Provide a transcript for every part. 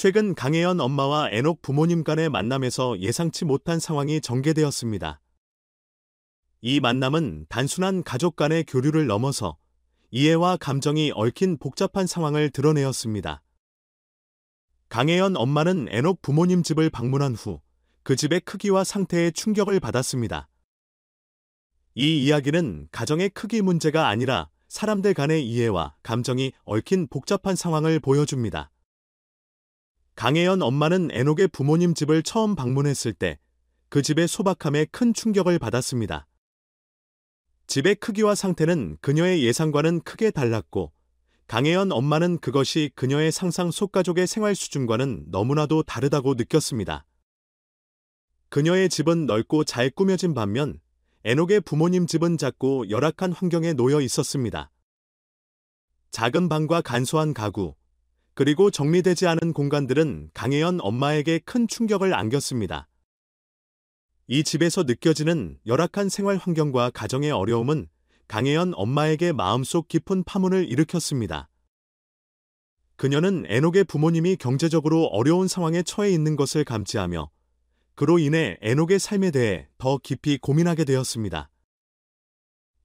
최근 강혜연 엄마와 에녹 부모님 간의 만남에서 예상치 못한 상황이 전개되었습니다. 이 만남은 단순한 가족 간의 교류를 넘어서 이해와 감정이 얽힌 복잡한 상황을 드러내었습니다. 강혜연 엄마는 에녹 부모님 집을 방문한 후 그 집의 크기와 상태에 충격을 받았습니다. 이 이야기는 가정의 크기 문제가 아니라 사람들 간의 이해와 감정이 얽힌 복잡한 상황을 보여줍니다. 강혜연 엄마는 에녹의 부모님 집을 처음 방문했을 때 그 집의 소박함에 큰 충격을 받았습니다. 집의 크기와 상태는 그녀의 예상과는 크게 달랐고, 강혜연 엄마는 그것이 그녀의 상상 속 가족의 생활 수준과는 너무나도 다르다고 느꼈습니다. 그녀의 집은 넓고 잘 꾸며진 반면 에녹의 부모님 집은 작고 열악한 환경에 놓여 있었습니다. 작은 방과 간소한 가구, 그리고 정리되지 않은 공간들은 강혜연 엄마에게 큰 충격을 안겼습니다. 이 집에서 느껴지는 열악한 생활 환경과 가정의 어려움은 강혜연 엄마에게 마음속 깊은 파문을 일으켰습니다. 그녀는 에녹의 부모님이 경제적으로 어려운 상황에 처해 있는 것을 감지하며 그로 인해 에녹의 삶에 대해 더 깊이 고민하게 되었습니다.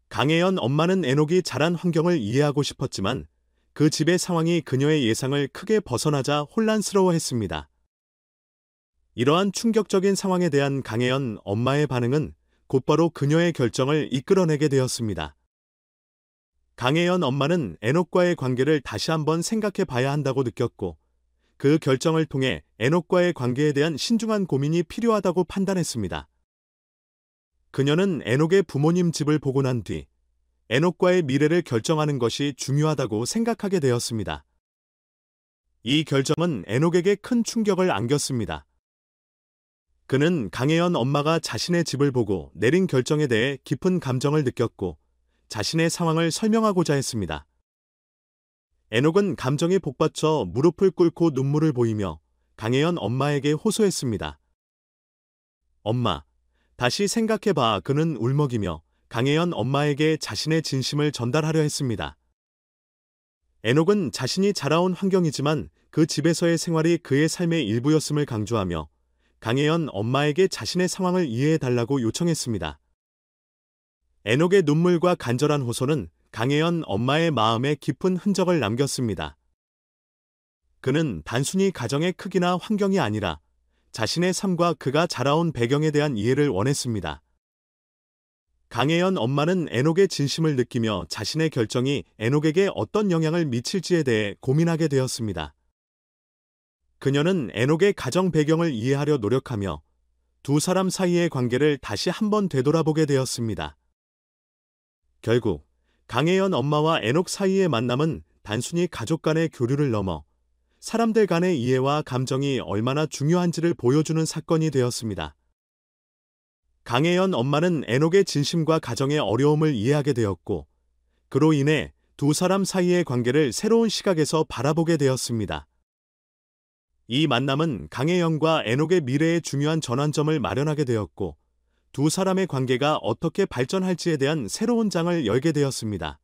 강혜연 엄마는 에녹이 자란 환경을 이해하고 싶었지만 그 집의 상황이 그녀의 예상을 크게 벗어나자 혼란스러워했습니다. 이러한 충격적인 상황에 대한 강혜연 엄마의 반응은 곧바로 그녀의 결정을 이끌어내게 되었습니다. 강혜연 엄마는 에녹과의 관계를 다시 한번 생각해 봐야 한다고 느꼈고, 그 결정을 통해 에녹과의 관계에 대한 신중한 고민이 필요하다고 판단했습니다. 그녀는 에녹의 부모님 집을 보고 난 뒤 에녹과의 미래를 결정하는 것이 중요하다고 생각하게 되었습니다. 이 결정은 에녹에게 큰 충격을 안겼습니다. 그는 강혜연 엄마가 자신의 집을 보고 내린 결정에 대해 깊은 감정을 느꼈고 자신의 상황을 설명하고자 했습니다. 에녹은 감정이 복받쳐 무릎을 꿇고 눈물을 보이며 강혜연 엄마에게 호소했습니다. 엄마, 다시 생각해봐. 그는 울먹이며 강혜연 엄마에게 자신의 진심을 전달하려 했습니다. 에녹은 자신이 자라온 환경이지만 그 집에서의 생활이 그의 삶의 일부였음을 강조하며 강혜연 엄마에게 자신의 상황을 이해해달라고 요청했습니다. 에녹의 눈물과 간절한 호소는 강혜연 엄마의 마음에 깊은 흔적을 남겼습니다. 그는 단순히 가정의 크기나 환경이 아니라 자신의 삶과 그가 자라온 배경에 대한 이해를 원했습니다. 강혜연 엄마는 에녹의 진심을 느끼며 자신의 결정이 에녹에게 어떤 영향을 미칠지에 대해 고민하게 되었습니다. 그녀는 에녹의 가정 배경을 이해하려 노력하며 두 사람 사이의 관계를 다시 한번 되돌아보게 되었습니다. 결국 강혜연 엄마와 에녹 사이의 만남은 단순히 가족 간의 교류를 넘어 사람들 간의 이해와 감정이 얼마나 중요한지를 보여주는 사건이 되었습니다. 강혜연 엄마는 에녹의 진심과 가정의 어려움을 이해하게 되었고, 그로 인해 두 사람 사이의 관계를 새로운 시각에서 바라보게 되었습니다. 이 만남은 강혜연과 에녹의 미래에 중요한 전환점을 마련하게 되었고, 두 사람의 관계가 어떻게 발전할지에 대한 새로운 장을 열게 되었습니다.